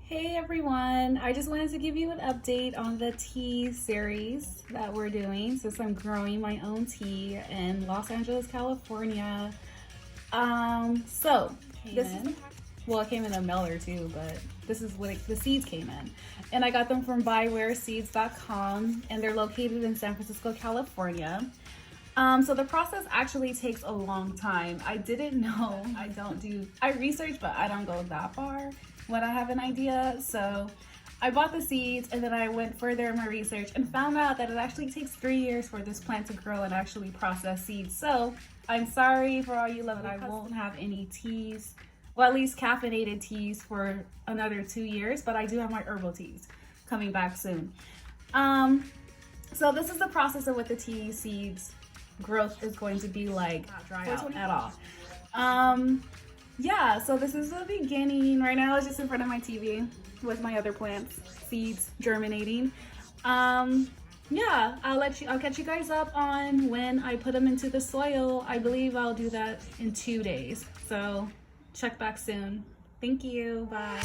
Hey everyone, I just wanted to give you an update on the tea series that we're doing since I'm growing my own tea in Los Angeles, California. So this is, well, it came in a mailer too, but this is what the seeds came in. And I got them from buywareseeds.com and they're located in San Francisco, California. So the process actually takes a long time. I didn't know, I research, but I don't go that far when I have an idea. So I bought the seeds and then I went further in my research and found out that it actually takes 3 years for this plant to grow and actually process seeds. So I'm sorry for all you love it. I won't have any teas, well, at least caffeinated teas for another 2 years, but I do have my herbal teas coming back soon. So this is the process of what the tea seeds growth is going to be like. Not dry out at all. Yeah, so this is the beginning. Right now it's just in front of my TV with my other plants, seeds germinating. Yeah, I'll catch you guys up on when I put them into the soil. I believe I'll do that in 2 days. So check back soon. Thank you. Bye.